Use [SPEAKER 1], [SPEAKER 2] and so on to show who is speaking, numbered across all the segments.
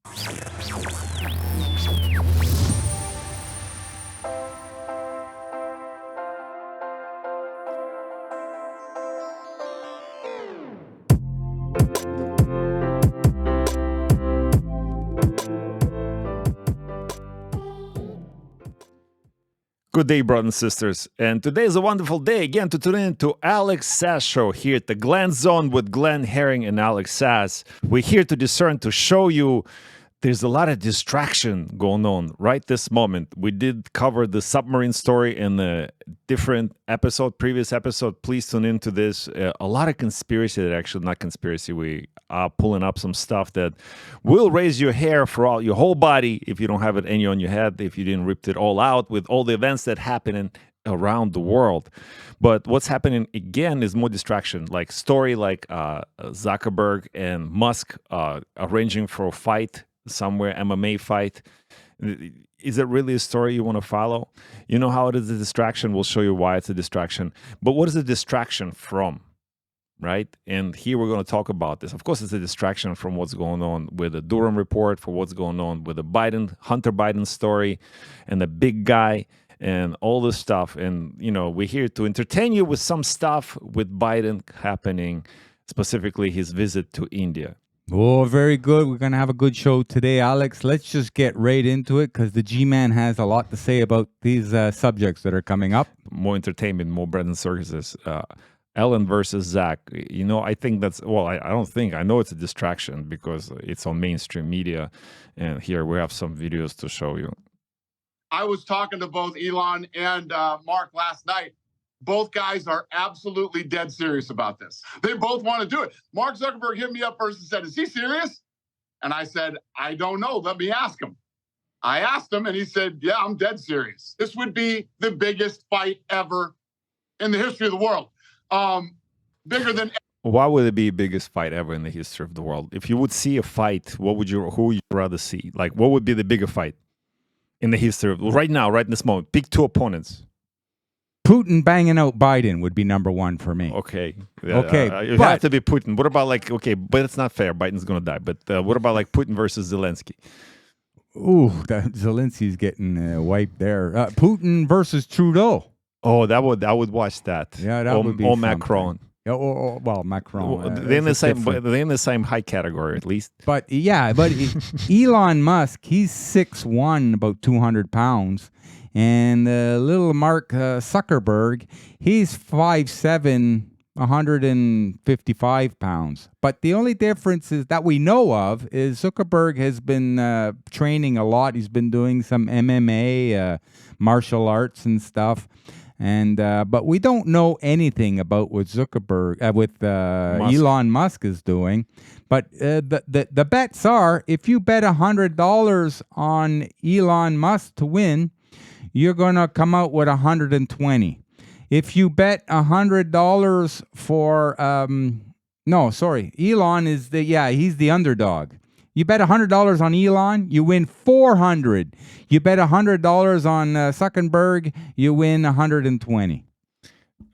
[SPEAKER 1] Good day, brothers and sisters. And today is a wonderful day again to tune in to Alex Sass Show here at the Glen Zone with Glenn Herring and Alex Sass. We're here to discern, to show you there's a lot of distraction going on right this moment. We did cover the submarine story in a different episode, previous episode. Please tune into this. A lot of conspiracy, that actually not conspiracy. We are pulling up some stuff that will raise your hair for all your whole body if you don't have it any on your head, if you didn't rip it all out with all the events that happen around the world. But what's happening again is more distraction, like story like Zuckerberg and Musk arranging for a fight somewhere, MMA fight. Is it really a story you want to follow? You know how it is a distraction. We'll show you why it's a distraction. But what is a distraction from, right? And here we're going to talk about this. Of course, it's a distraction from what's going on with the Durham report, for what's going on with the Hunter Biden story and the big guy and all this stuff. And, you know, we're here to entertain you with some stuff with Biden happening, specifically his visit to India.
[SPEAKER 2] Oh, very good. We're going to have a good show today, Alex. Let's just get right into it because the G-Man has a lot to say about these subjects that are coming up.
[SPEAKER 1] More entertainment, more bread and circuses. Ellen versus Zach. You know, I think that's, well, I don't think, I know it's a distraction because it's on mainstream media. And here we have some videos to show you.
[SPEAKER 3] I was talking to both Elon and Mark last night. Both guys are absolutely dead serious about this. They both want to do it. Mark Zuckerberg hit me up first and said, "Is he serious?" And I said, "I don't know. Let me ask him." I asked him and he said, "Yeah, I'm dead serious. This would be the biggest fight ever in the history of the world. Bigger than..."
[SPEAKER 1] Why would it be the biggest fight ever in the history of the world? If you would see a fight, who would you rather see? Like, what would be the bigger fight in the history of right now, right in this moment? Pick two opponents.
[SPEAKER 2] Putin banging out Biden would be number one for me.
[SPEAKER 1] Okay.
[SPEAKER 2] Okay.
[SPEAKER 1] It have to be Putin. What about like, okay, but it's not fair. Biden's going to die. But what about like Putin versus Zelensky?
[SPEAKER 2] Ooh, Zelensky's getting wiped there. Putin versus Trudeau.
[SPEAKER 1] Oh, I would watch that.
[SPEAKER 2] Yeah, that would be
[SPEAKER 1] Or
[SPEAKER 2] something.
[SPEAKER 1] Macron.
[SPEAKER 2] Well, Macron.
[SPEAKER 1] They're in the same high category at least.
[SPEAKER 2] But yeah, Elon Musk, he's 6'1", about 200 pounds. And little Mark Zuckerberg, he's 5'7", 155 pounds. But the only difference is that we know of is Zuckerberg has been training a lot. He's been doing some MMA, martial arts and stuff. And but we don't know anything about what Zuckerberg, Elon Musk is doing. But the bets are, if you bet $100 on Elon Musk to win, you're going to come out with 120. If you bet $100 for, Elon is he's the underdog. You bet $100 on Elon, you win 400. You bet $100 on Zuckerberg, you win 120.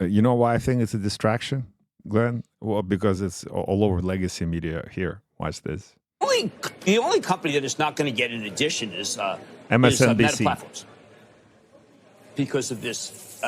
[SPEAKER 1] You know why I think it's a distraction, Glenn? Well, because it's all over legacy media here. Watch this.
[SPEAKER 4] The only company that is not going to get an addition is
[SPEAKER 1] MSNBC.
[SPEAKER 4] Meta Platforms. Because of this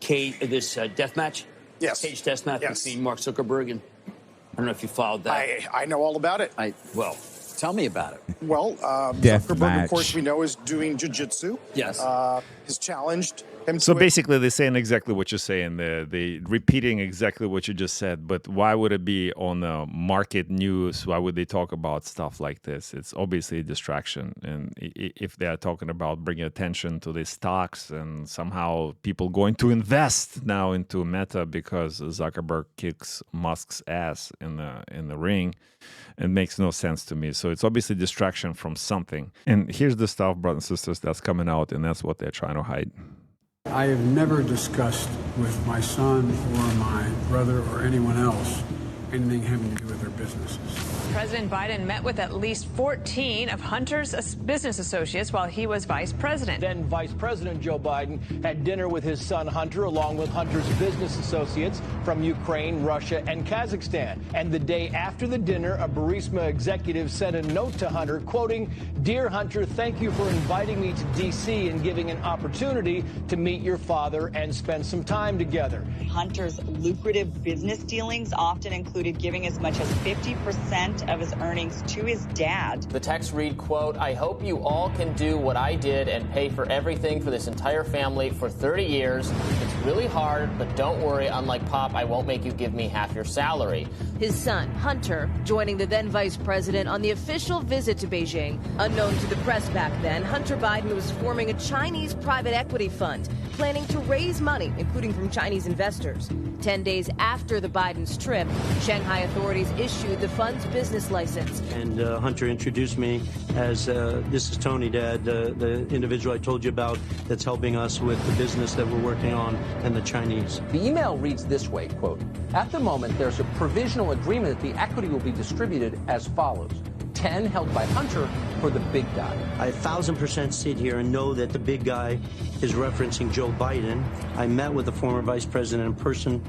[SPEAKER 4] death match?
[SPEAKER 5] Yes.
[SPEAKER 4] Cage death match between Mark Zuckerberg and, I don't know if you followed that.
[SPEAKER 5] I know all about it.
[SPEAKER 4] Well, tell me about it.
[SPEAKER 5] Well,
[SPEAKER 2] Death
[SPEAKER 5] Zuckerberg,
[SPEAKER 2] match.
[SPEAKER 5] of course, we know is doing jiu-jitsu.
[SPEAKER 4] Yes.
[SPEAKER 5] Has challenged him
[SPEAKER 1] So
[SPEAKER 5] to
[SPEAKER 1] basically, they're saying exactly what you're saying. They repeating exactly what you just said. But why would it be on market news? Why would they talk about stuff like this? It's obviously a distraction. And if they are talking about bringing attention to the stocks and somehow people going to invest now into Meta because Zuckerberg kicks Musk's ass in the ring, it makes no sense to me. So it's obviously distraction from something. And here's the stuff, brothers and sisters, that's coming out, and that's what they're trying to hide.
[SPEAKER 6] I have never discussed with my son or my brother or anyone else anything having to do with their businesses.
[SPEAKER 7] President Biden met with at least 14 of Hunter's business associates while he was vice president.
[SPEAKER 8] Then Vice President Joe Biden had dinner with his son Hunter, along with Hunter's business associates from Ukraine, Russia, and Kazakhstan. And the day after the dinner, a Burisma executive sent a note to Hunter, quoting, "Dear Hunter, thank you for inviting me to D.C. and giving an opportunity to meet your father and spend some time together."
[SPEAKER 9] Hunter's lucrative business dealings often included giving as much as 50% of his earnings to his dad.
[SPEAKER 10] The text read, quote, "I hope you all can do what I did and pay for everything for this entire family for 30 years. It's really hard, but don't worry. Unlike Pop, I won't make you give me half your salary."
[SPEAKER 11] His son, Hunter, joining the then vice president on the official visit to Beijing. Unknown to the press back then, Hunter Biden was forming a Chinese private equity fund, planning to raise money, including from Chinese investors. 10 days after the Biden's trip, Shanghai authorities issued the fund's business license.
[SPEAKER 12] And Hunter introduced me as, this is Tony, Dad, the individual I told you about that's helping us with the business that we're working on and the Chinese.
[SPEAKER 13] The email reads this way, quote, "At the moment, there's a provisional agreement that the equity will be distributed as follows. 10 held by Hunter for the big guy."
[SPEAKER 12] I 1,000% sit here and know that the big guy is referencing Joe Biden. I met with the former vice president in person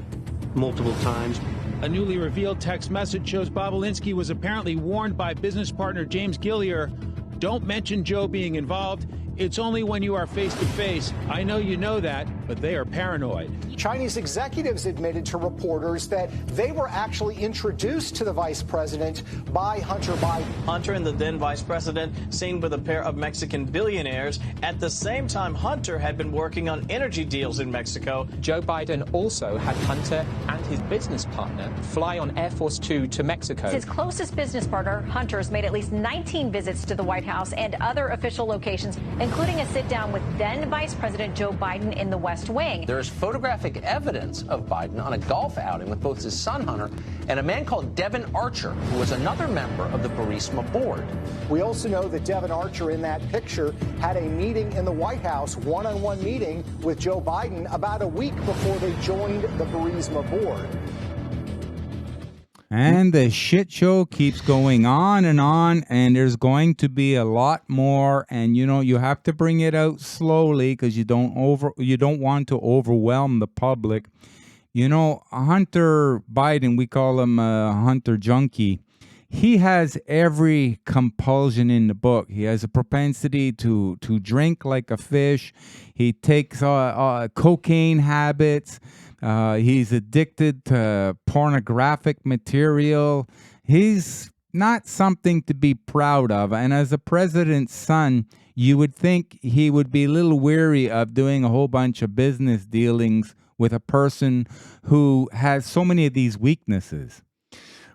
[SPEAKER 12] multiple times.
[SPEAKER 14] A newly revealed text message shows Bobulinski was apparently warned by business partner James Gillier, "Don't mention Joe being involved. It's only when you are face to face. I know you know that, but they are paranoid."
[SPEAKER 5] Chinese executives admitted to reporters that they were actually introduced to the vice president by Hunter Biden.
[SPEAKER 10] Hunter and the then vice president seen with a pair of Mexican billionaires. At the same time, Hunter had been working on energy deals in Mexico.
[SPEAKER 13] Joe Biden also had Hunter and his business partner fly on Air Force Two to Mexico.
[SPEAKER 7] His closest business partner, Hunter's made at least 19 visits to the White House and other official locations, including a sit-down with then Vice President Joe Biden in the West Wing.
[SPEAKER 13] There is photographic evidence of Biden on a golf outing with both his son Hunter and a man called Devin Archer, who was another member of the Burisma board.
[SPEAKER 5] We also know that Devin Archer in that picture had a meeting in the White House, one-on-one meeting with Joe Biden about a week before they joined the Burisma board.
[SPEAKER 2] And the shit show keeps going on, and there's going to be a lot more. And you have to bring it out slowly because you don't want to overwhelm the public. Hunter Biden, we call him Hunter Junkie. He has every compulsion in the book. He has a propensity to drink like a fish. He takes cocaine habits. He's addicted to pornographic material. He's not something to be proud of. And as a president's son, you would think he would be a little weary of doing a whole bunch of business dealings with a person who has so many of these weaknesses.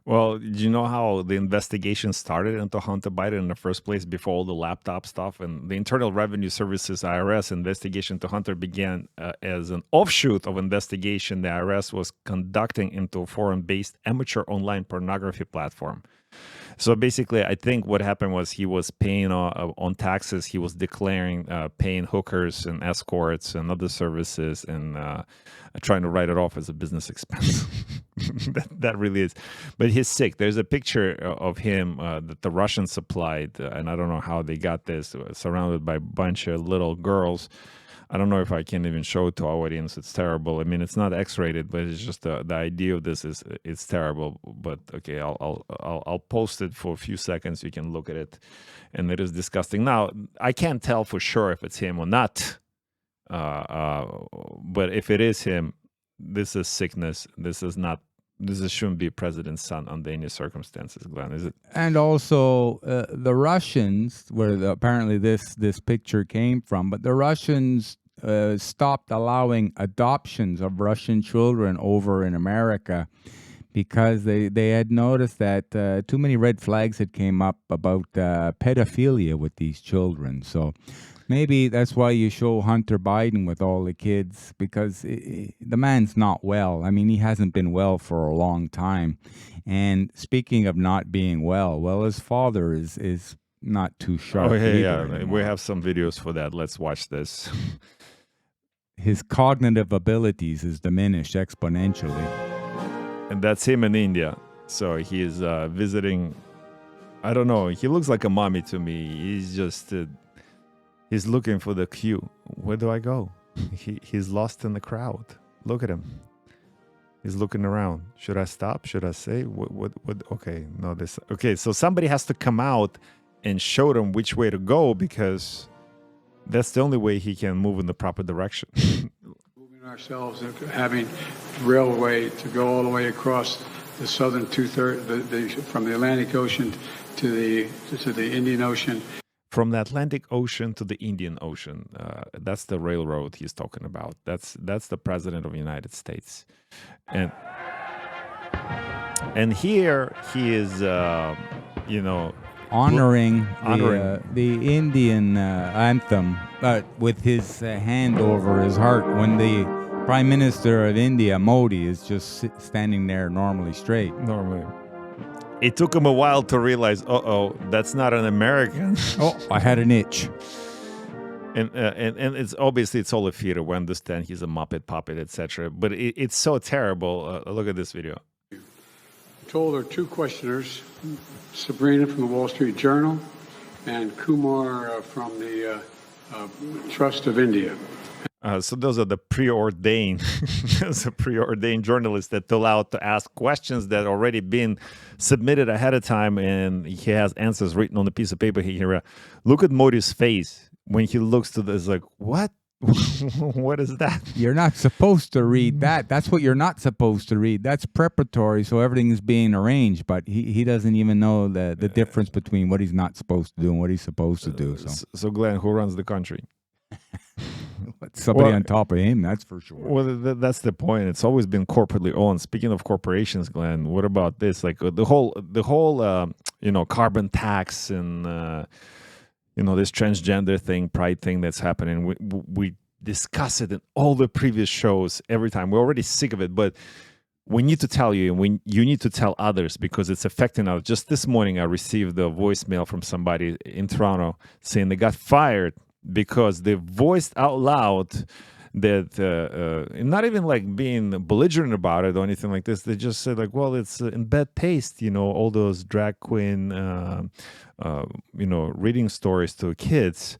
[SPEAKER 1] Well, do you know how the investigation started into Hunter Biden in the first place before all the laptop stuff? And the Internal Revenue Service's IRS investigation to Hunter began as an offshoot of investigation the IRS was conducting into a foreign-based amateur online pornography platform. So basically, I think what happened was he was paying on taxes. He was declaring paying hookers and escorts and other services and trying to write it off as a business expense. that really is. But he's sick. There's a picture of him that the Russians supplied, and I don't know how they got this, surrounded by a bunch of little girls. I don't know if I can even show it to our audience. It's terrible. I mean, it's not X-rated, but it's just the idea of this is it's terrible. But okay, I'll post it for a few seconds. You can look at it, and it is disgusting. Now I can't tell for sure if it's him or not, but if it is him, this is sickness. This shouldn't be a president's son under any circumstances, Glenn, is it?
[SPEAKER 2] And also the Russians, where apparently this picture came from, but the Russians stopped allowing adoptions of Russian children over in America because they had noticed that too many red flags had came up about pedophilia with these children. So maybe that's why you show Hunter Biden with all the kids, because the man's not well. I mean, he hasn't been well for a long time. And speaking of not being well, his father is not too sharp.
[SPEAKER 1] Oh, yeah.
[SPEAKER 2] Anymore.
[SPEAKER 1] We have some videos for that. Let's watch this.
[SPEAKER 2] His cognitive abilities is diminished exponentially.
[SPEAKER 1] And that's him in India. So he's visiting. I don't know. He looks like a mommy to me. He's just he's looking for the cue. Where do I go? He's lost in the crowd. Look at him. He's looking around. Should I stop? Should I say what? Okay, no. This. Okay, so somebody has to come out and show them which way to go, because that's the only way he can move in the proper direction.
[SPEAKER 6] Moving ourselves and having railway to go all the way across the southern two-thirds, from the Atlantic Ocean to the Indian Ocean.
[SPEAKER 1] From the Atlantic Ocean to the Indian Ocean. That's the railroad he's talking about. That's the president of the United States. And here he is,
[SPEAKER 2] honoring the Indian anthem, but with his hand over his heart, when the Prime Minister of India, Modi, is just standing there normally straight.
[SPEAKER 1] Normally. It took him a while to realize, that's not an American.
[SPEAKER 2] Oh, I had an itch.
[SPEAKER 1] And it's obviously it's all a theater. We understand he's a Muppet puppet, etc. But it's so terrible. Look at this video.
[SPEAKER 6] I told our two questioners, Sabrina from the Wall Street Journal and Kumar from the Trust of India.
[SPEAKER 1] So those are the preordained, journalists that allowed to ask questions that already been submitted ahead of time, and he has answers written on a piece of paper here. Look at Modi's face when he looks to this, like, what? What is that?
[SPEAKER 2] You're not supposed to read that. That's what you're not supposed to read. That's preparatory, so everything is being arranged, but he doesn't even know the difference between what he's not supposed to do and what he's supposed to do.
[SPEAKER 1] So Glenn, who runs the country?
[SPEAKER 2] Somebody on top of him, that's for sure.
[SPEAKER 1] Well, that's the point. It's always been corporately owned. Speaking of corporations, Glenn, what about this? Like the whole carbon tax and this transgender thing, pride thing that's happening. We discuss it in all the previous shows every time. We're already sick of it, but we need to tell you, and you need to tell others, because it's affecting us. Just this morning, I received a voicemail from somebody in Toronto saying they got fired because they voiced out loud that, not even like being belligerent about it or anything like this. They just said like, well, it's in bad taste, all those drag queen, reading stories to kids.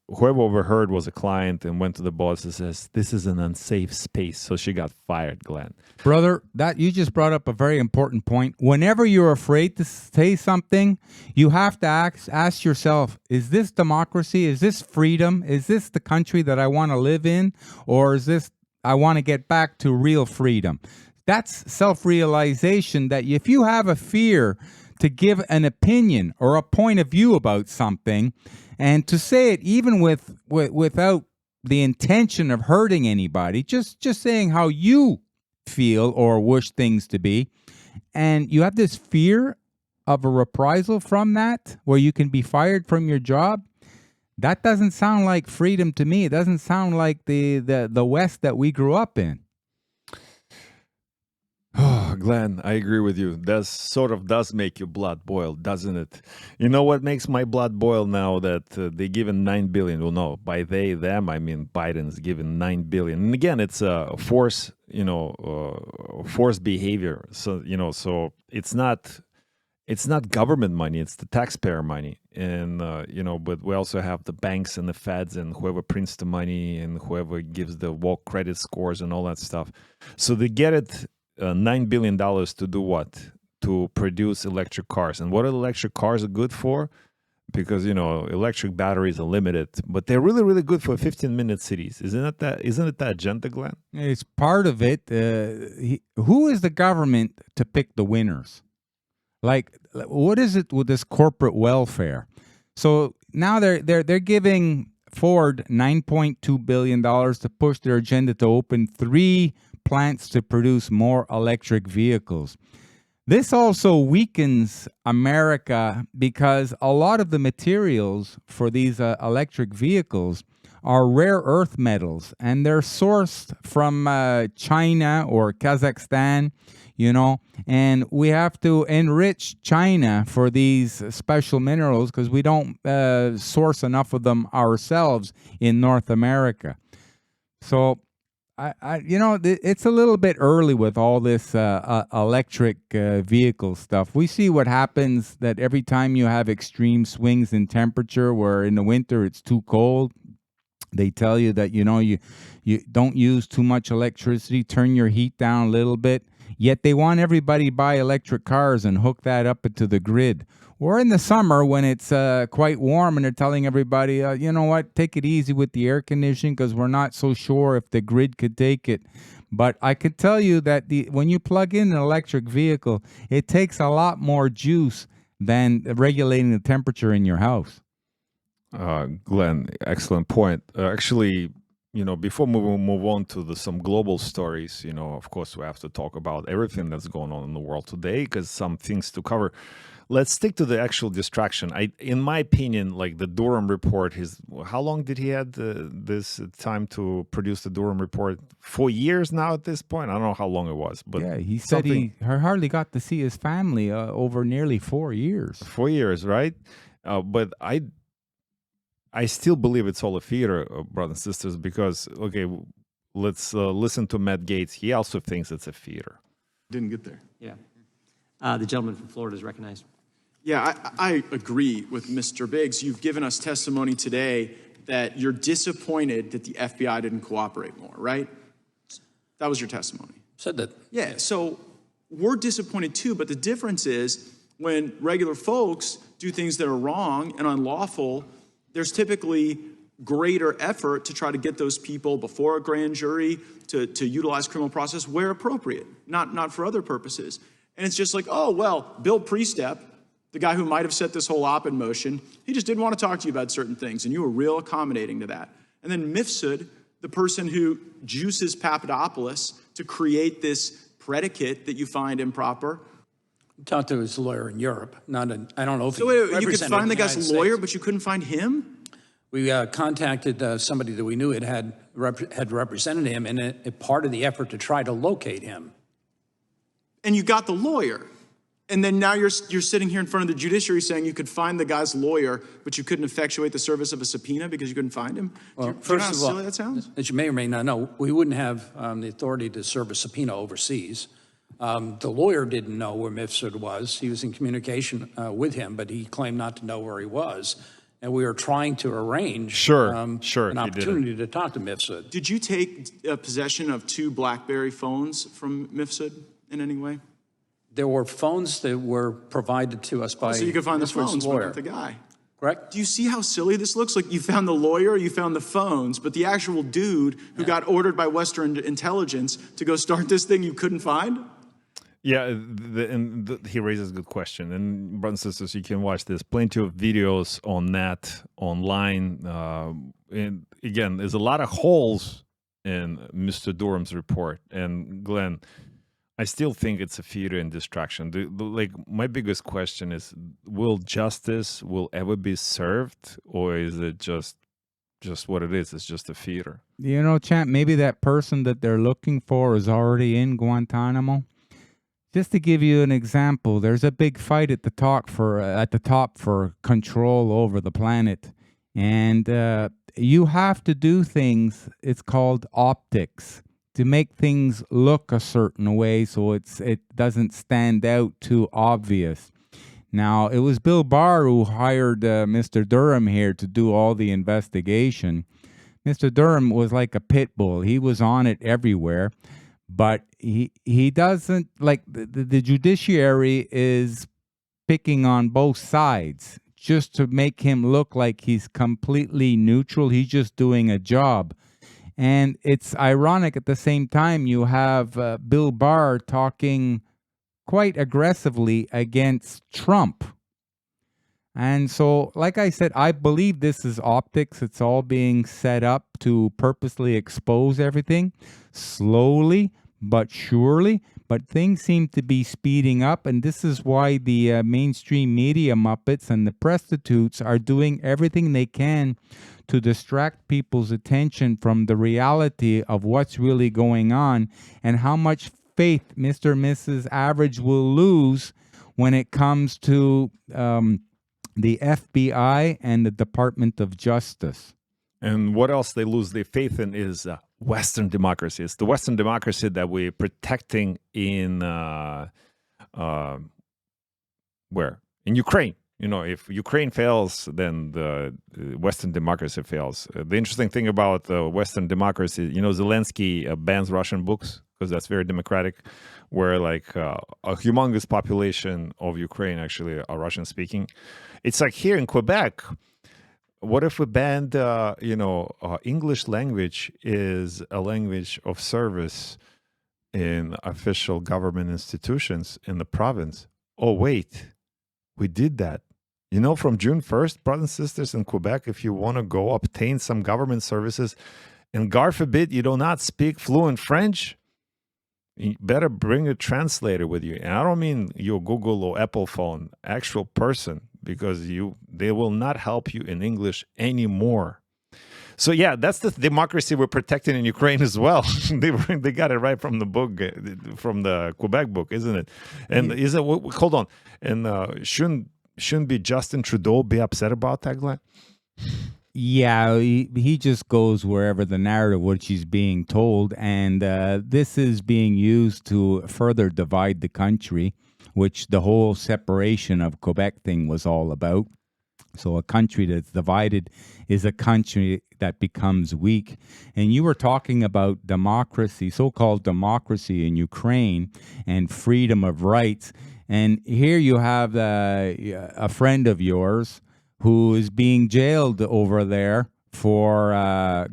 [SPEAKER 1] Whoever overheard was a client and went to the boss and says, this is an unsafe space. So she got fired, Glenn.
[SPEAKER 2] Brother, that you just brought up a very important point. Whenever you're afraid to say something, you have to ask yourself, is this democracy? Is this freedom? Is this the country that I want to live in? Or is this, I want to get back to real freedom? That's self-realization, that if you have a fear to give an opinion or a point of view about something, and to say it even without the intention of hurting anybody, just saying how you feel or wish things to be, and you have this fear of a reprisal from that, where you can be fired from your job, that doesn't sound like freedom to me. It doesn't sound like the West that we grew up in.
[SPEAKER 1] Oh, Glenn, I agree with you. That sort of does make your blood boil, doesn't it? You know what makes my blood boil now? That they given $9 billion. Well, no, by they, them, I mean Biden's given $9 billion. And again, it's a forced behavior. So, so it's not government money, it's the taxpayer money. And, but we also have the banks and the feds and whoever prints the money and whoever gives the woke credit scores and all that stuff. So they get it. $9 billion to do what? To produce electric cars. And what are electric cars good for? Because, electric batteries are limited, but they're really, really good for 15-minute cities. Isn't it that agenda, Glenn?
[SPEAKER 2] It's part of it. Who is the government to pick the winners? Like, what is it with this corporate welfare? So now they're giving Ford $9.2 billion to push their agenda to open 3 plants to produce more electric vehicles. This also weakens America because a lot of the materials for these electric vehicles are rare earth metals, and they're sourced from China or Kazakhstan, and we have to enrich China for these special minerals because we don't source enough of them ourselves in North America. So It's a little bit early with all this electric vehicle stuff. We see what happens that every time you have extreme swings in temperature, where in the winter it's too cold, they tell you that, you don't use too much electricity, turn your heat down a little bit. Yet they want everybody to buy electric cars and hook that up into the grid. Or in the summer when it's quite warm and they're telling everybody, you know what, take it easy with the air conditioning because we're not so sure if the grid could take it. But I could tell you that when you plug in an electric vehicle, it takes a lot more juice than regulating the temperature in your house.
[SPEAKER 1] Glenn, excellent point. Actually, before we move on to some global stories, of course, we have to talk about everything that's going on in the world today because some things to cover. Let's stick to the actual distraction. In my opinion, like the Durham report, how long did he had this time to produce the Durham report? 4 years now at this point? I don't know how long it was, but
[SPEAKER 2] yeah, he said he hardly got to see his family over nearly 4 years.
[SPEAKER 1] 4 years, right? But I still believe it's all a theater, brothers and sisters, because, okay, let's listen to Matt Gaetz. He also thinks it's a theater.
[SPEAKER 3] Didn't get there.
[SPEAKER 15] Yeah. The gentleman from Florida is recognized.
[SPEAKER 16] Yeah, I agree with Mr. Biggs. You've given us testimony today that you're disappointed that the FBI didn't cooperate more, right? That was your testimony.
[SPEAKER 15] Said that.
[SPEAKER 16] Yeah, so we're disappointed too, but the difference is when regular folks do things that are wrong and unlawful, there's typically greater effort to try to get those people before a grand jury to utilize criminal process where appropriate, not for other purposes. And it's just like, oh, well, Bill Priestep, the guy who might have set this whole op in motion, he just didn't want to talk to you about certain things, and you were real accommodating to that. And then Mifsud, the person who juices Papadopoulos to create this predicate that you find improper.
[SPEAKER 15] Talked to his lawyer in Europe. I don't know if
[SPEAKER 16] so wait, you could find the guy's lawyer, but you couldn't find him?
[SPEAKER 15] We contacted somebody that we knew had represented him in a part of the effort to try to locate him.
[SPEAKER 16] And you got the lawyer. And then now you're sitting here in front of the judiciary saying you could find the guy's lawyer, but you couldn't effectuate the service of a subpoena because you couldn't find him?
[SPEAKER 15] Well,
[SPEAKER 16] do you know how silly that sounds?
[SPEAKER 15] As you may or may not know, we wouldn't have the authority to serve a subpoena overseas. The lawyer didn't know where Mifsud was. He was in communication with him, but he claimed not to know where he was. And we were trying to arrange an opportunity to talk to Mifsud.
[SPEAKER 16] Did you take possession of 2 BlackBerry phones from Mifsud in any way?
[SPEAKER 15] There were phones that were provided to us by
[SPEAKER 16] so you could find the phones,
[SPEAKER 15] lawyer.
[SPEAKER 16] but not the guy.
[SPEAKER 15] Correct?
[SPEAKER 16] Do you see how silly this looks? Like you found the lawyer, you found the phones, but the actual dude who got ordered by Western intelligence to go start this thing you couldn't find?
[SPEAKER 1] Yeah, he raises a good question. And brothers and sisters, you can watch this. Plenty of videos on that, online. And again, there's a lot of holes in Mr. Durham's report. And Glenn, I still think it's a theater and distraction. My biggest question is, will justice ever be served? Or is it just what it is? It's just a theater.
[SPEAKER 2] Champ, maybe that person that they're looking for is already in Guantanamo. Just to give you an example, there's a big fight at the top for control over the planet. And you have to do things, it's called optics, to make things look a certain way so it doesn't stand out too obvious. Now, it was Bill Barr who hired Mr. Durham here to do all the investigation. Mr. Durham was like a pit bull. He was on it everywhere. But he doesn't, like, the judiciary is picking on both sides just to make him look like he's completely neutral. He's just doing a job. And it's ironic at the same time you have Bill Barr talking quite aggressively against Trump. And so, like I said, I believe this is optics. It's all being set up to purposely expose everything slowly but surely. But things seem to be speeding up, and this is why the mainstream media muppets and the prostitutes are doing everything they can to distract people's attention from the reality of what's really going on and how much faith Mr. and Mrs. Average will lose when it comes to the FBI and the Department of Justice.
[SPEAKER 1] And what else they lose their faith in is Western democracy. It's the Western democracy that we're protecting in where? In Ukraine. You know, if Ukraine fails, then the Western democracy fails. The interesting thing about Western democracy, you know, Zelensky bans Russian books because that's very democratic, where like a humongous population of Ukraine actually are Russian speaking. It's like here in Quebec, what if we banned, English language is a language of service in official government institutions in the province? Oh, wait, we did that. You know, from June 1st, brothers and sisters in Quebec, if you want to go obtain some government services, and God forbid you do not speak fluent French, you better bring a translator with you. And I don't mean your Google or Apple phone, actual person, because they will not help you in English anymore. So yeah, that's the democracy we're protecting in Ukraine as well. they got it right from the book, from the Quebec book, isn't it? And hold on, and shouldn't be Justin Trudeau be upset about that, Glenn?
[SPEAKER 2] Yeah, he just goes wherever the narrative, which he's being told, and this is being used to further divide the country, which the whole separation of Quebec thing was all about. So a country that's divided is a country that becomes weak. And you were talking about democracy, so-called democracy in Ukraine and freedom of rights. And here you have a friend of yours who is being jailed over there for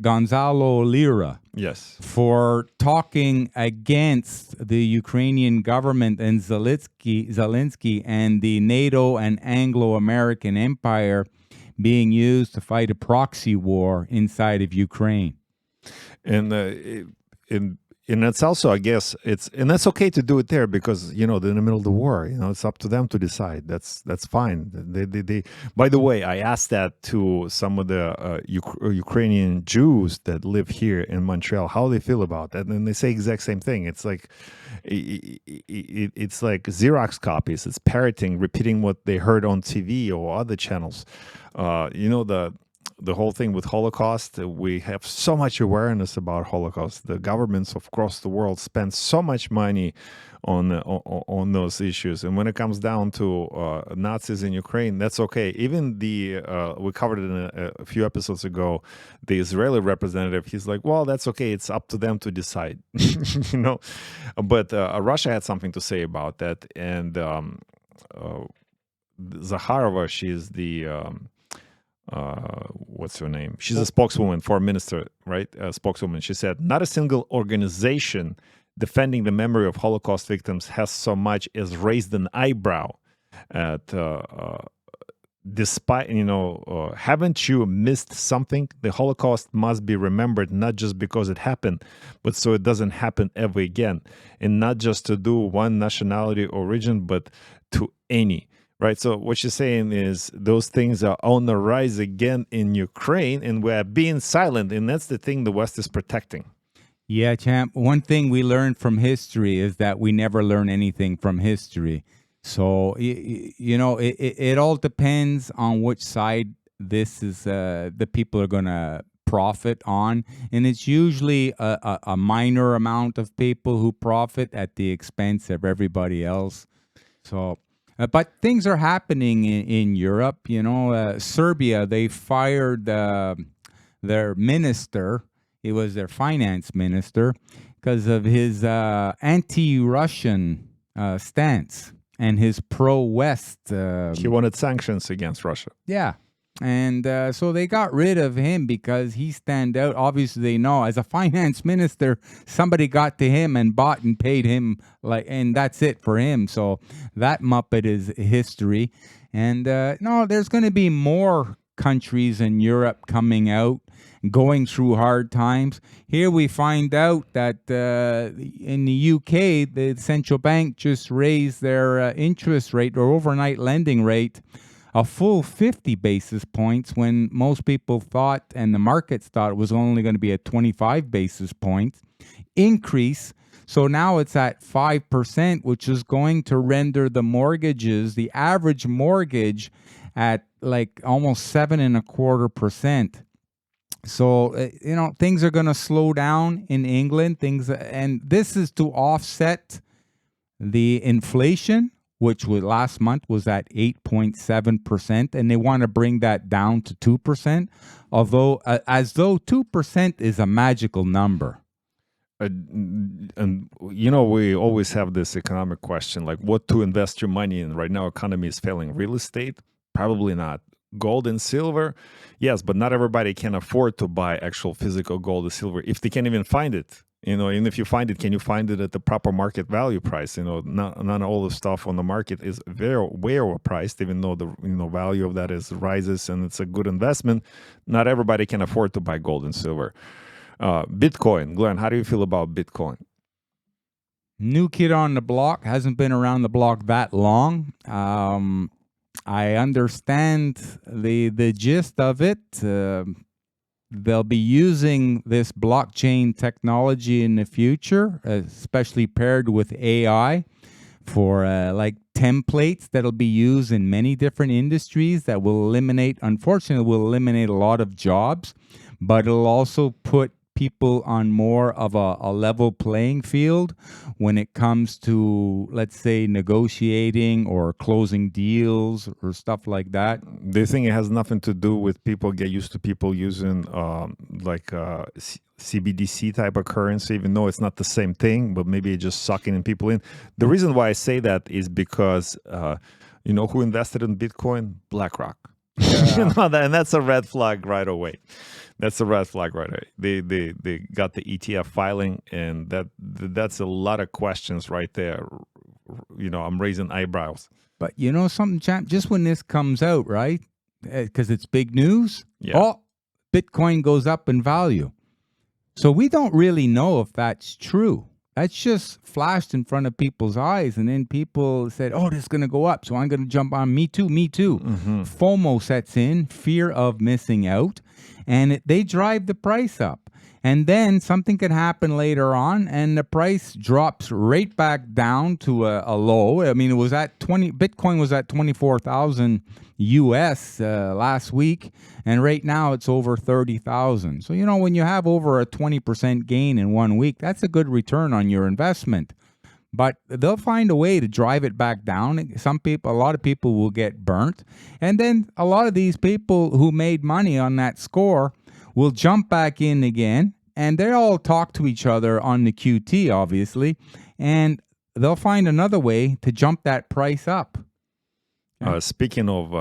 [SPEAKER 2] Gonzalo Lira.
[SPEAKER 1] Yes.
[SPEAKER 2] For talking against the Ukrainian government and Zelensky and the NATO and Anglo-American empire being used to fight a proxy war inside of Ukraine.
[SPEAKER 1] And that's also, I guess, and that's okay to do it there because, you know, they're in the middle of the war. You know, it's up to them to decide. That's fine. They By the way, I asked that to some of the Ukrainian Jews that live here in Montreal, how they feel about that, and they say exact same thing. It's like it's like Xerox copies. It's parroting, repeating what they heard on TV or other channels. You know, the whole thing with Holocaust, we have so much awareness about Holocaust. The governments across the world spend so much money on those issues. And when it comes down to Nazis in Ukraine, that's okay. Even we covered it in a few episodes ago, the Israeli representative, he's like, well, that's okay. It's up to them to decide, you know. But Russia had something to say about that. And Zakharova, she's the... what's her name? She's a spokeswoman, foreign minister, right? Spokeswoman. She said, not a single organization defending the memory of Holocaust victims has so much as raised an eyebrow at, despite, haven't you missed something? The Holocaust must be remembered not just because it happened, but so it doesn't happen ever again. And not just to do one nationality or region, but to any. Right, so what you're saying is those things are on the rise again in Ukraine, and we're being silent, and that's the thing the West is protecting.
[SPEAKER 2] Yeah, champ. One thing we learned from history is that we never learn anything from history. So, it all depends on which side this is. The people are going to profit on, and it's usually a minor amount of people who profit at the expense of everybody else. So. But things are happening in Europe. Serbia, they fired their minister. He was their finance minister because of his anti-Russian stance and his pro-West.
[SPEAKER 1] He wanted sanctions against Russia.
[SPEAKER 2] Yeah. And so they got rid of him because he stand out. Obviously, they know as a finance minister, somebody got to him and bought and paid him, and that's it for him. So that Muppet is history. And no, there's going to be more countries in Europe coming out, going through hard times. Here we find out that in the UK, the central bank just raised their interest rate or overnight lending rate a full 50 basis points when most people thought, and the markets thought, it was only going to be a 25 basis point increase. So now it's at 5%, which is going to render the mortgages, the average mortgage, at like almost 7.25%. So, things are going to slow down in England. And this is to offset the inflation, which last month was at 8.7%, and they want to bring that down to 2%, although as though 2% is a magical number.
[SPEAKER 1] And we always have this economic question, like what to invest your money in. Right now, economy is failing. Real estate, probably not. Gold and silver, yes, but not everybody can afford to buy actual physical gold or silver if they can't even find it. Even if you find it, can you find it at the proper market value price? Not all the stuff on the market is way overpriced, even though the value of that rises and it's a good investment. Not everybody can afford to buy gold and silver. Bitcoin, Glenn, how do you feel about Bitcoin?
[SPEAKER 2] New kid on the block, hasn't been around the block that long. I understand the gist of it. They'll be using this blockchain technology in the future, especially paired with AI, for like templates that'll be used in many different industries that unfortunately will eliminate a lot of jobs, but it'll also put people on more of a level playing field when it comes to, let's say, negotiating or closing deals or stuff like that.
[SPEAKER 1] Do you think it has nothing to do with people get used to people using CBDC type of currency, even though it's not the same thing, but maybe it's just sucking in people in? The reason why I say that is because who invested in Bitcoin? BlackRock. Yeah. And that's a red flag right away. That's a red flag right away. They got the ETF filing, and that's a lot of questions right there. I'm raising eyebrows.
[SPEAKER 2] But something, champ, just when this comes out, right, because it's big news, Bitcoin goes up in value. So we don't really know if that's true. That's just flashed in front of people's eyes, and then people said, oh, this is going to go up, so I'm going to jump on. Me too. Mm-hmm. FOMO sets in, fear of missing out, and they drive the price up. And then something could happen later on, and the price drops right back down to a low. I mean, Bitcoin was at 24,000 US last week, and right now it's over 30,000. So, when you have over a 20% gain in 1 week, that's a good return on your investment. But they'll find a way to drive it back down. A lot of people will get burnt. And then a lot of these people who made money on that score will jump back in again, and they all talk to each other on the QT, obviously, and they'll find another way to jump that price up.
[SPEAKER 1] Speaking of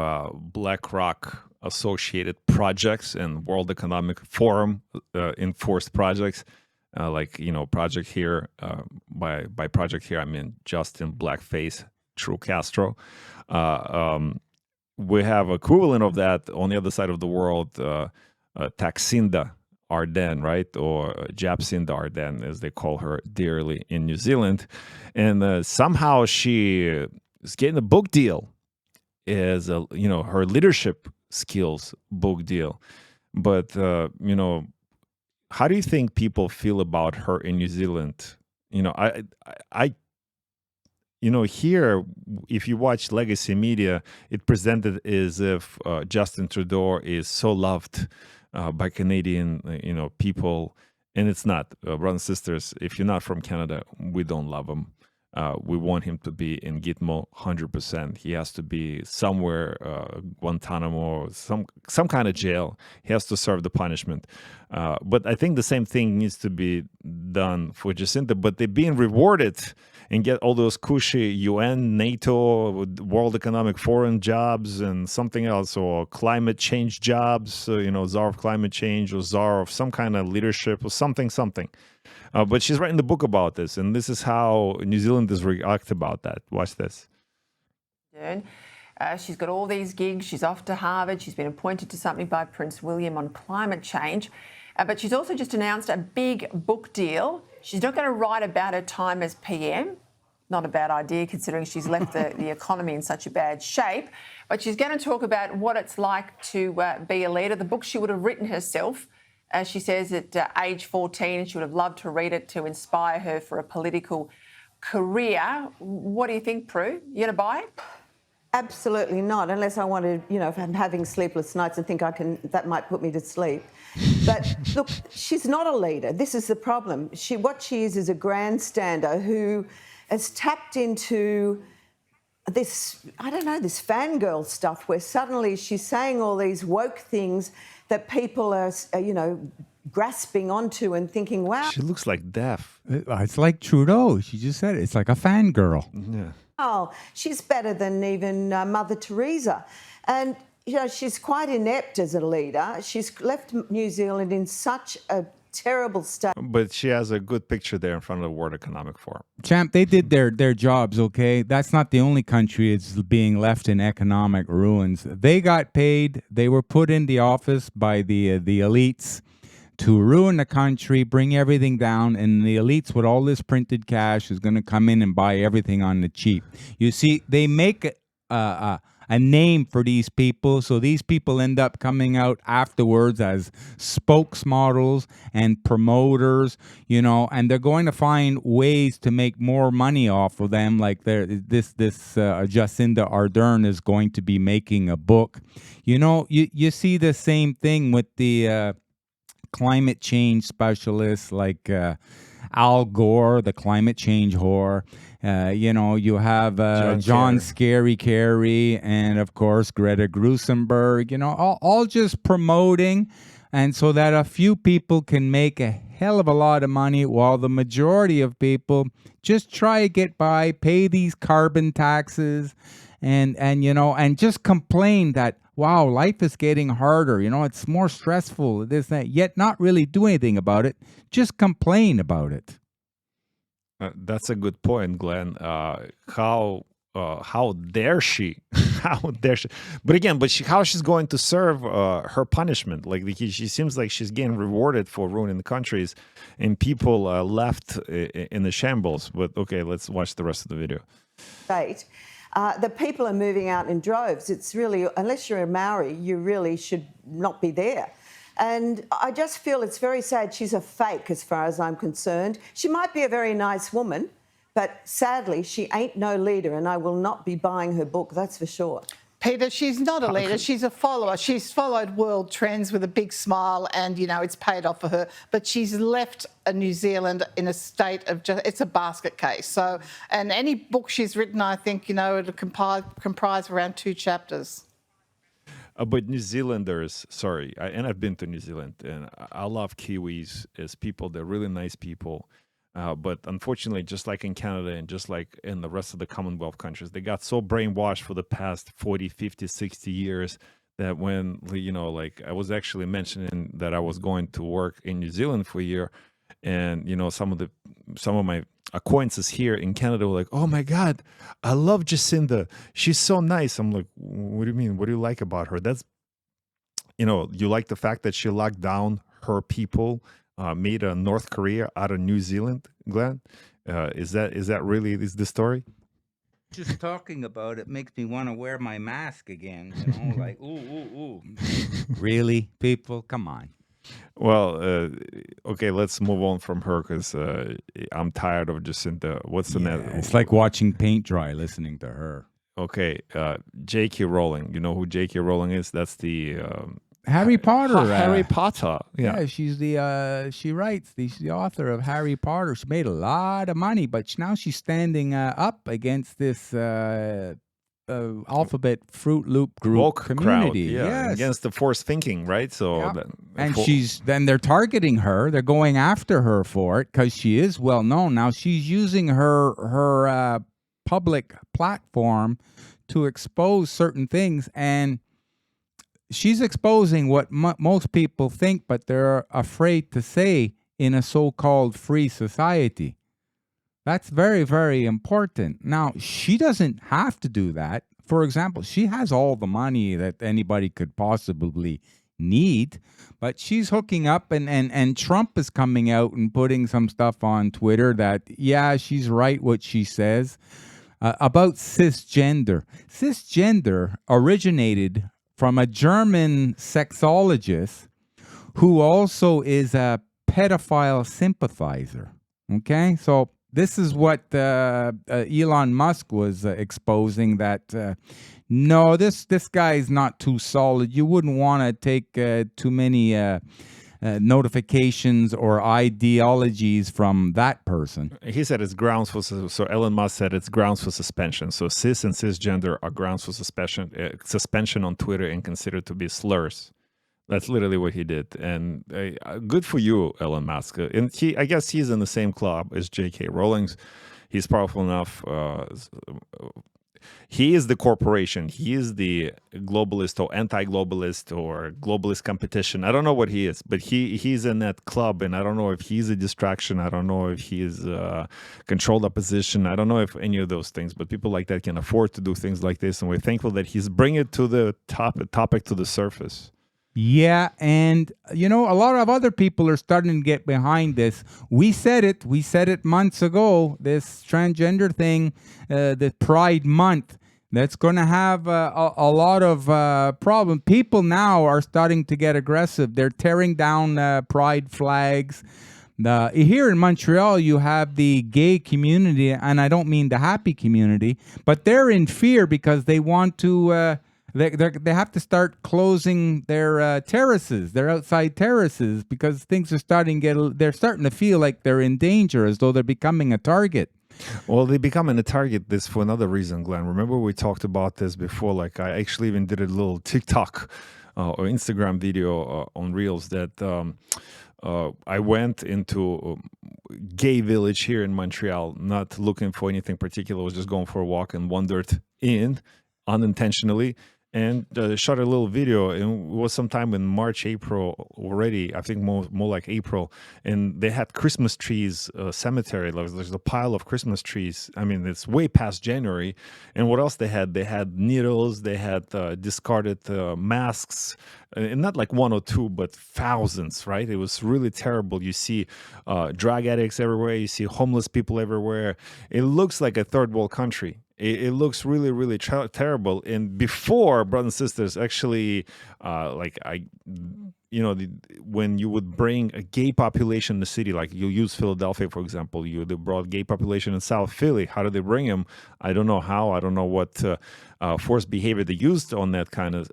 [SPEAKER 1] BlackRock associated projects and World Economic Forum enforced projects, Project Here, by Project Here, I mean Justin Blackface True Castro. We have equivalent of that on the other side of the world, Jacinda Ardern, right? Or Jacinda Ardern, as they call her dearly in New Zealand. And somehow she is getting a book deal, is her leadership skills book deal. But, how do you think people feel about her in New Zealand? Here, if you watch legacy media, it presented as if Justin Trudeau is so loved by Canadian, people, and it's not. Brothers and sisters, if you're not from Canada, we don't love him. We want him to be in Gitmo 100%. He has to be somewhere, Guantanamo, some kind of jail. He has to serve the punishment. But I think the same thing needs to be done for Jacinda. But they're being rewarded and get all those cushy UN, NATO, World Economic Forum jobs and something else, or climate change jobs, czar of climate change or czar of some kind of leadership or something. But she's writing the book about this, and this is how New Zealanders react about that. Watch this.
[SPEAKER 17] She's got all these gigs. She's off to Harvard. She's been appointed to something by Prince William on climate change. But she's also just announced a big book deal. She's not going to write about her time as PM. Not a bad idea, considering she's left the economy in such a bad shape. But she's going to talk about what it's like to be a leader. The book she would have written herself. She says at age 14, she would have loved to read it to inspire her for a political career. What do you think, Prue? You going to buy it?
[SPEAKER 18] Absolutely not, unless I want to, if I'm having sleepless nights and think that might put me to sleep. But look, she's not a leader. This is the problem. What she is a grandstander who has tapped into this, I don't know, this fangirl stuff where suddenly she's saying all these woke things that people are, grasping onto and thinking, wow.
[SPEAKER 1] She looks like deaf.
[SPEAKER 2] It's like Trudeau. She just said it. It's like a fangirl.
[SPEAKER 1] Yeah.
[SPEAKER 18] Oh, she's better than even Mother Teresa. And, she's quite inept as a leader. She's left New Zealand in such a terrible state.
[SPEAKER 1] But she has a good picture there in front of the World Economic Forum.
[SPEAKER 2] Champ, they did their jobs, okay? That's not the only country that's being left in economic ruins. They got paid. They were put in the office by the elites to ruin the country, bring everything down, and the elites with all this printed cash is going to come in and buy everything on the cheap. You see, they make a name for these people, so these people end up coming out afterwards as spokesmodels and promoters, and they're going to find ways to make more money off of them. Like this Jacinda Ardern is going to be making a book. You see the same thing with the climate change specialists like Al Gore, the climate change whore. You have John Scary Kerry and, of course, Greta Grusenberg, all just promoting. And so that a few people can make a hell of a lot of money while the majority of people just try to get by, pay these carbon taxes and just complain that, wow, life is getting harder. It's more stressful, this, that, yet not really do anything about it. Just complain about it.
[SPEAKER 1] That's a good point, Glenn. How dare she? How dare she? But again, how she's going to serve her punishment? Like she seems like she's getting rewarded for ruining the countries, and people left in the shambles. But okay, let's watch the rest of the video.
[SPEAKER 18] State. The people are moving out in droves. It's really, unless you're a Maori, you really should not be there. And I just feel it's very sad. She's a fake as far as I'm concerned. She might be a very nice woman, but sadly, she ain't no leader, and I will not be buying her book, that's for sure.
[SPEAKER 19] Peter, she's not a leader. She's a follower. She's followed world trends with a big smile and, it's paid off for her. But she's left New Zealand in a state of it's a basket case. So, and any book she's written, I think, it'll comprise around 2 chapters.
[SPEAKER 1] But New Zealanders, and I've been to New Zealand, and I love Kiwis as people. They're really nice people. But unfortunately, just like in Canada and just like in the rest of the Commonwealth countries, they got so brainwashed for the past 40, 50, 60 years that when, I was actually mentioning that I was going to work in New Zealand for a year, and, some of my acquaintances here in Canada were like, oh my God, I love Jacinda. She's so nice. I'm like, what do you mean? What do you like about her? That's, you like the fact that she locked down her people, made a North Korea out of New Zealand, Glenn? Is that really the story?
[SPEAKER 2] Just talking about it makes me want to wear my mask again. Like, ooh. Really, people? Come on.
[SPEAKER 1] Well, okay, let's move on from her because I'm tired of Jacinda. What's the next?
[SPEAKER 2] It's like watching paint dry listening to her.
[SPEAKER 1] Okay, J.K. Rowling. You know who J.K. Rowling is? That's the
[SPEAKER 2] Harry Potter.
[SPEAKER 1] Harry Potter. Yeah,
[SPEAKER 2] she's she writes. She's the author of Harry Potter. She made a lot of money, but now she's standing up against this alphabet Fruit Loop group
[SPEAKER 1] woke
[SPEAKER 2] community.
[SPEAKER 1] Crowd,
[SPEAKER 2] yes.
[SPEAKER 1] Against the forced thinking, right? So,
[SPEAKER 2] and then they're targeting her. They're going after her for it because she is well known. Now she's using her public platform to expose certain things, and she's exposing what most people think, but they're afraid to say in a so-called free society. That's very, very important. Now, she doesn't have to do that. For example, she has all the money that anybody could possibly need, but she's hooking up, and Trump is coming out and putting some stuff on Twitter that, yeah, she's right what she says about cisgender. Cisgender originated from a German sexologist who also is a pedophile sympathizer. Okay, so this is what Elon Musk was exposing, that no, this guy is not too solid. You wouldn't want to take too many notifications or ideologies from that person.
[SPEAKER 1] He said it's grounds for, so Elon Musk said it's grounds for suspension. So cis and cisgender are grounds for suspension on Twitter and considered to be slurs. That's literally what he did. And good for you, Elon Musk. And I guess he's in the same club as J.K. Rowling's. He's powerful enough. He is the corporation. He is the globalist or anti-globalist or globalist competition. I don't know what he is, but he's in that club, and I don't know if he's a distraction. I don't know if he is controlled opposition. I don't know if any of those things, but people like that can afford to do things like this, and we're thankful that he's bringing it to the topic to the surface.
[SPEAKER 2] Yeah, and a lot of other people are starting to get behind this. We said it months ago, this transgender thing, the Pride Month, that's going to have a lot of problem. People now are starting to get aggressive. They're tearing down pride flags. Here in Montreal, you have the gay community, and I don't mean the happy community, but they're in fear because they want to... They have to start closing their terraces, their outside terraces, because things are they're starting to feel like they're in danger, as though they're becoming a target.
[SPEAKER 1] Well, they're becoming a target this for another reason, Glenn. Remember we talked about this before, like I actually even did a little TikTok or Instagram video on Reels that I went into gay village here in Montreal, not looking for anything particular. I was just going for a walk and wandered in unintentionally. And shot a little video. It was sometime in March, April already. I think more like April. And they had Christmas trees, cemetery. There's a pile of Christmas trees. I mean, it's way past January. And what else they had? They had needles. They had discarded masks. And not like one or two, but thousands, right? It was really terrible. You see drug addicts everywhere. You see homeless people everywhere. It looks like a third world country. It looks really, really terrible. And before, brothers and sisters, actually, when you would bring a gay population in the city, like you use Philadelphia, for example, they brought gay population in South Philly. How did they bring them? I don't know how. I don't know what forced behavior they used on that kind of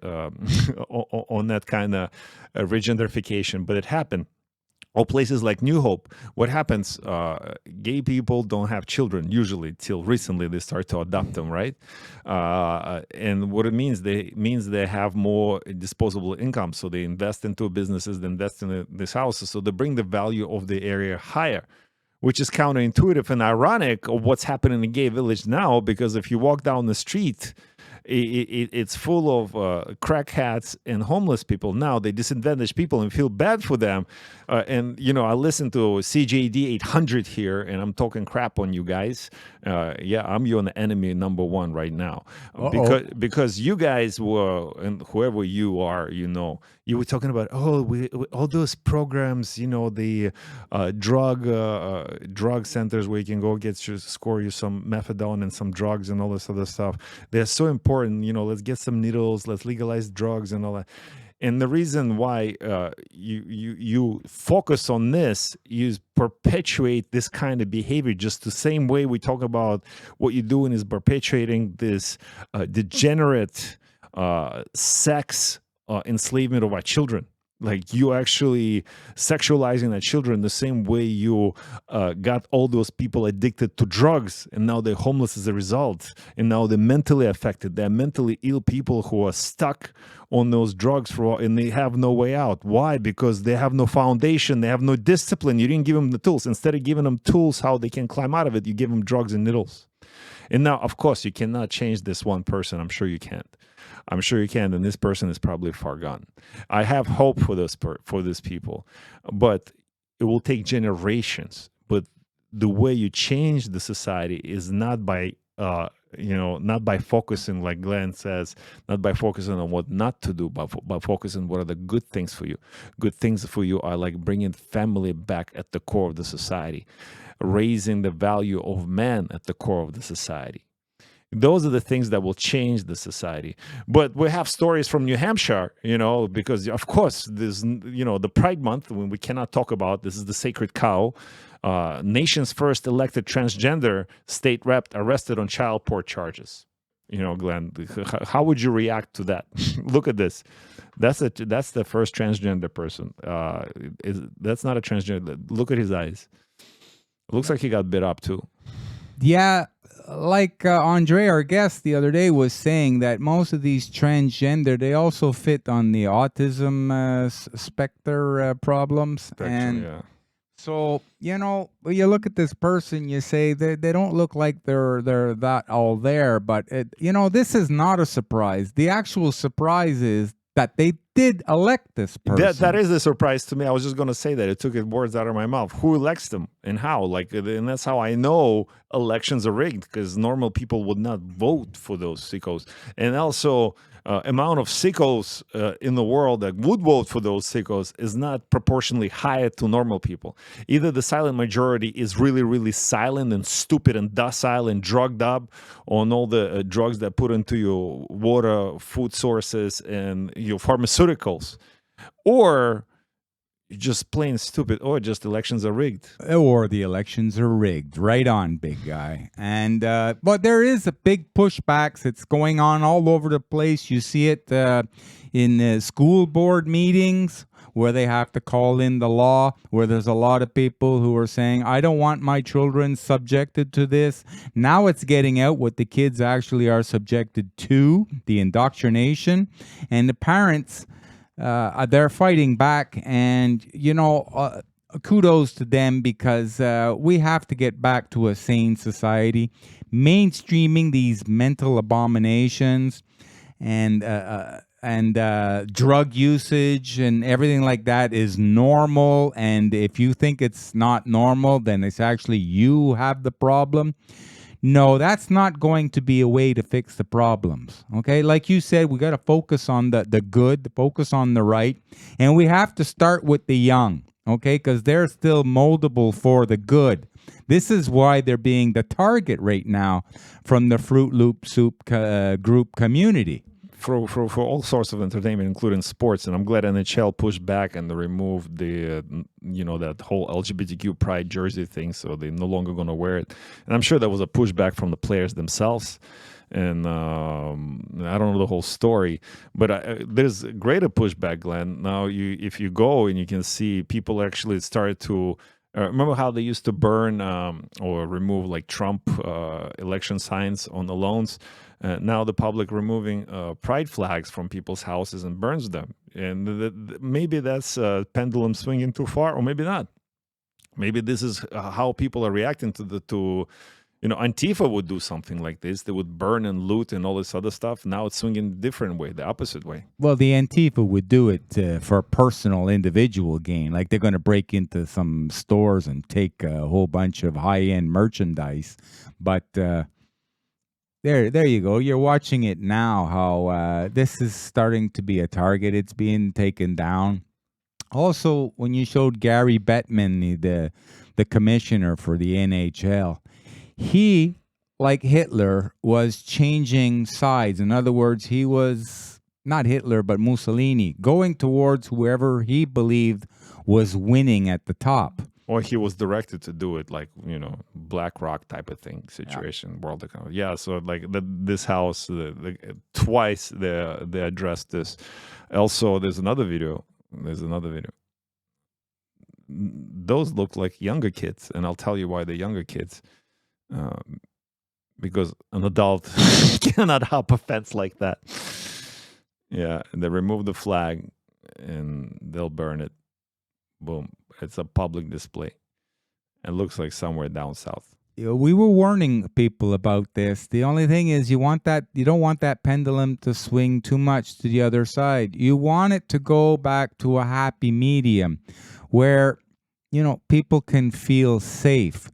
[SPEAKER 1] regenderification, but it happened. Or places like New Hope, what happens? Gay people don't have children usually till recently they start to adopt them, right? And what it means, they have more disposable income, so they invest into businesses, they invest in these houses, so they bring the value of the area higher, which is counterintuitive and ironic of what's happening in the gay village now. Because if you walk down the street, it's full of crackheads and homeless people. Now they disadvantage people and feel bad for them. And I listen to CJD 800 here, and I'm talking crap on you guys. Yeah, I'm your enemy number one right now. Because you guys were, and whoever you are, you were talking about all those programs, the drug centers where you can go score you some methadone and some drugs and all this other stuff. They're so important. Let's get some needles, let's legalize drugs and all that. And the reason why you focus on this is perpetuate this kind of behavior. Just the same way we talk about what you're doing is perpetuating this degenerate sex enslavement of our children. Like you actually sexualizing our children the same way you got all those people addicted to drugs, and now they're homeless as a result, and now they're mentally affected. They're mentally ill people who are stuck on those drugs and they have no way out. Why? Because they have no foundation, they have no discipline. You didn't give them the tools. Instead of giving them tools how they can climb out of it, you give them drugs and needles. And now, of course, you cannot change this one person. I'm sure you can't. I'm sure you can, and this person is probably far gone. I have hope for these people, but it will take generations. But the way you change the society is not by not by focusing, like Glenn says, not by focusing on what not to do, but by focusing on what are the good things for you. Good things for you are like bringing family back at the core of the society, raising the value of man at the core of the society. Those are the things that will change the society. But we have stories from New Hampshire, because of course there's, the Pride Month, when we cannot talk about, this is the sacred cow. Nation's first elected transgender state rep arrested on child porn charges. Glenn, how would you react to that? Look at this. That's the first transgender person. That's not a transgender. Look at his eyes. It looks like he got bit up too.
[SPEAKER 2] Yeah, like Andre, our guest the other day, was saying that most of these transgender, they also fit on the autism specter problems. And
[SPEAKER 1] yeah.
[SPEAKER 2] so, when you look at this person, you say they don't look like they're that all there. But, this is not a surprise. The actual surprise is that they did elect this person.
[SPEAKER 1] That is a surprise to me. I was just going to say that. It took words out of my mouth. Who elects them and how? And that's how I know elections are rigged, because normal people would not vote for those sickos. And also, amount of sickos in the world that would vote for those sickos is not proportionally higher to normal people. Either the silent majority is really, really silent and stupid and docile and drugged up on all the drugs that put into your water, food sources, and your pharmaceuticals, or just plain stupid, or just elections are rigged.
[SPEAKER 2] Or the elections are rigged. Right on, big guy. And but there is a big pushbacks. It's going on all over the place. You see it in school board meetings where they have to call in the law, where there's a lot of people who are saying, I don't want my children subjected to this. Now it's getting out what the kids actually are subjected to, the indoctrination. And the parents, they're fighting back, and kudos to them, because we have to get back to a sane society. Mainstreaming these mental abominations and drug usage and everything like that is normal. And if you think it's not normal, then it's actually you have the problem. No, that's not going to be a way to fix the problems. Okay, like you said, we got to focus on the good, focus on the right, and we have to start with the young. Okay, because they're still moldable for the good. This is why they're being the target right now from the Fruit Loop Soup group community.
[SPEAKER 1] For all sorts of entertainment, including sports. And I'm glad NHL pushed back and they removed the, that whole LGBTQ pride jersey thing. So they're no longer going to wear it. And I'm sure that was a pushback from the players themselves. And I don't know the whole story, but there's greater pushback, Glenn. Now, if you go and you can see people actually started to, remember how they used to burn or remove like Trump election signs on the lawns? Now the public removing pride flags from people's houses and burns them. And maybe that's pendulum swinging too far, or maybe not. Maybe this is how people are reacting to Antifa would do something like this. They would burn and loot and all this other stuff. Now it's swinging a different way, the opposite way.
[SPEAKER 2] Well, the Antifa would do it for personal, individual gain. Like they're going to break into some stores and take a whole bunch of high-end merchandise. But there you go. You're watching it now, how this is starting to be a target. It's being taken down. Also, when you showed Gary Bettman, the commissioner for the NHL, he, like Hitler, was changing sides. In other words, he was not Hitler, but Mussolini, going towards whoever he believed was winning at the top.
[SPEAKER 1] Or he was directed to do it, like, Black Rock type of thing, situation, world economy. Yeah, so like this house, twice they addressed this. Also, there's another video. Those look like younger kids, and I'll tell you why they're younger kids. Because an adult cannot hop a fence like that. Yeah, and they remove the flag, and they'll burn it. Boom. It's a public display. It looks like somewhere down south.
[SPEAKER 2] We were warning people about this. The only thing is you don't want that pendulum to swing too much to the other side. You want it to go back to a happy medium where, people can feel safe.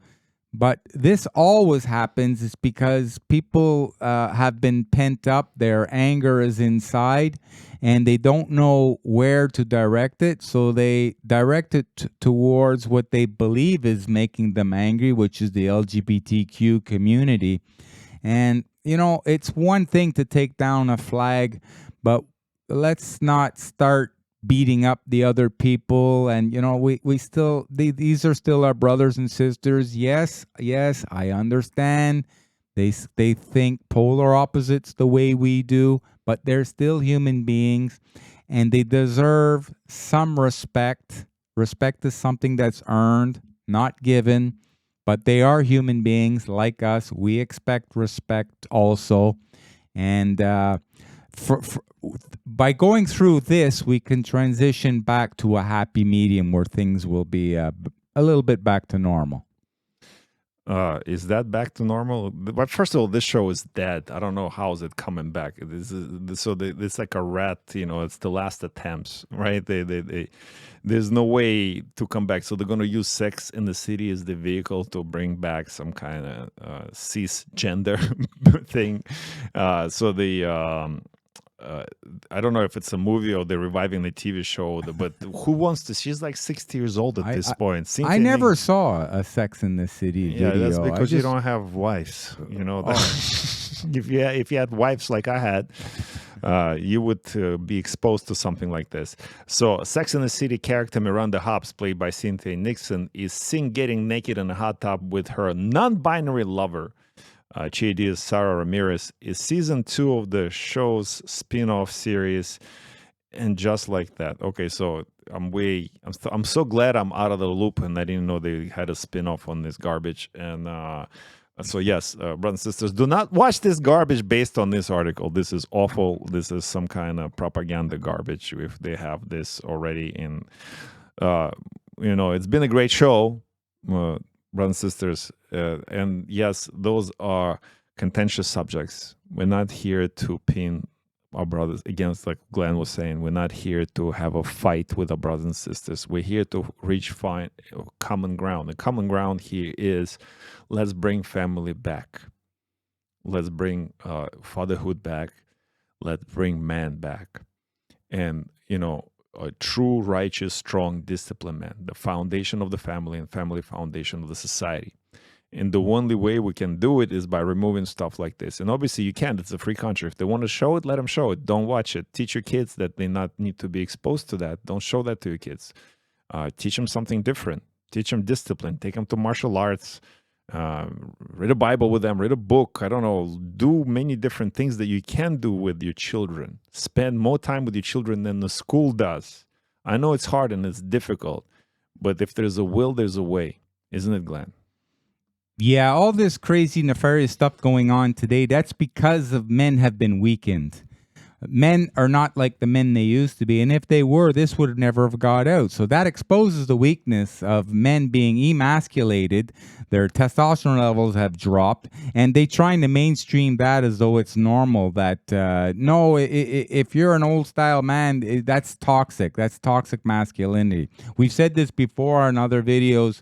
[SPEAKER 2] But this always happens is because people have been pent up. Their anger is inside and they don't know where to direct it. So they direct it towards what they believe is making them angry, which is the LGBTQ community. And, it's one thing to take down a flag, but let's not start beating up the other people. And we still, these are still our brothers and sisters. Yes, I understand They think polar opposites the way we do, but they're still human beings, and they deserve some respect. Respect is something that's earned, not given, but they are human beings like us. We expect respect also, and by going through this, we can transition back to a happy medium where things will be a little bit back to normal.
[SPEAKER 1] Is that back to normal? But first of all, this show is dead. I don't know how is it coming back. It's like a rat. It's the last attempts, right? There's no way to come back. So they're going to use Sex in the City as the vehicle to bring back some kind of cisgender thing. I don't know if it's a movie or they're reviving the TV show, but who wants to? She's like 60 years old at this point.
[SPEAKER 2] I never saw a Sex in the City video.
[SPEAKER 1] Yeah, that's because you don't have wives. If you had wives like I had, you would be exposed to something like this. So, Sex in the City character Miranda Hobbs, played by Cynthia Nixon, is seen getting naked in a hot tub with her non-binary lover. Chidi's Sarah Ramirez is season 2 of the show's spin-off series, and just like that. Okay, so I'm so glad I'm out of the loop, and I didn't know they had a spin-off on this garbage. And so yes, brothers and sisters, do not watch this garbage based on this article. This is awful. This is some kind of propaganda garbage if they have this already in. It's been a great show. Brothers and sisters, and yes, those are contentious subjects. We're not here to pin our brothers against, like Glenn was saying, we're not here to have a fight with our brothers and sisters. We're here to find common ground. The common ground here is, let's bring family back. Let's bring fatherhood back. Let's bring man back. And, a true, righteous, strong, disciplined man, the foundation of the family and family foundation of the society. And the only way we can do it is by removing stuff like this. And obviously you can't. It's a free country. If they want to show it, let them show it. Don't watch it. Teach your kids that they not need to be exposed to that. Don't show that to your kids. Teach them something different. Teach them discipline. Take them to martial arts. Read a Bible with them. Read a book. I don't know. Do many different things that you can do with your children. Spend more time with your children than the school does. I know it's hard and it's difficult, but if there's a will, there's a way. Isn't it, Glenn?
[SPEAKER 2] Yeah, all this crazy, nefarious stuff going on today, that's because of men have been weakened. Men are not like the men they used to be, and if they were, this would have never have got out. So that exposes the weakness of men being emasculated. Their testosterone levels have dropped, and they trying to mainstream that as though it's normal. That no, if you're an old style man, that's toxic. That's toxic masculinity. We've said this before in other videos.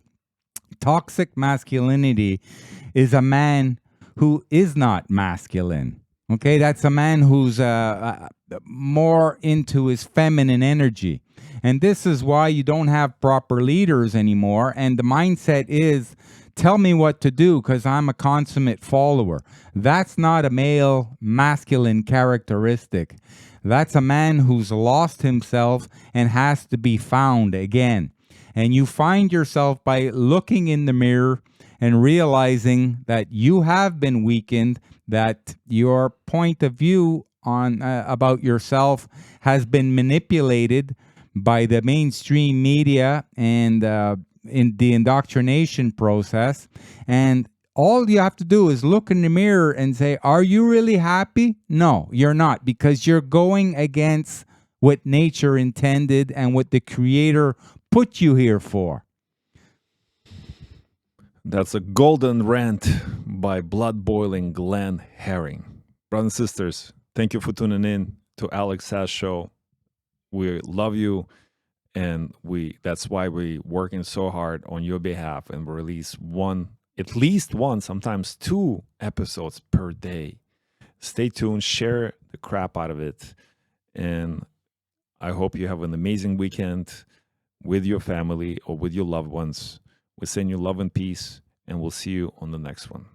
[SPEAKER 2] Toxic masculinity is a man who is not masculine. Okay, that's a man who's more into his feminine energy. And this is why you don't have proper leaders anymore. And the mindset is, tell me what to do because I'm a consummate follower. That's not a male masculine characteristic. That's a man who's lost himself and has to be found again. And you find yourself by looking in the mirror and realizing that you have been weakened, that your point of view on about yourself has been manipulated by the mainstream media and in the indoctrination process. And all you have to do is look in the mirror and say, are you really happy? No, you're not, because you're going against what nature intended and what the Creator put you here for.
[SPEAKER 1] That's a golden rant by blood-boiling Glenn Herring. Brothers and sisters, thank you for tuning in to Alex Sass Show. We love you, and that's why we're working so hard on your behalf, and we release at least one, sometimes 2 episodes per day. Stay tuned, share the crap out of it, and I hope you have an amazing weekend with your family or with your loved ones. We send you love and peace, and we'll see you on the next one.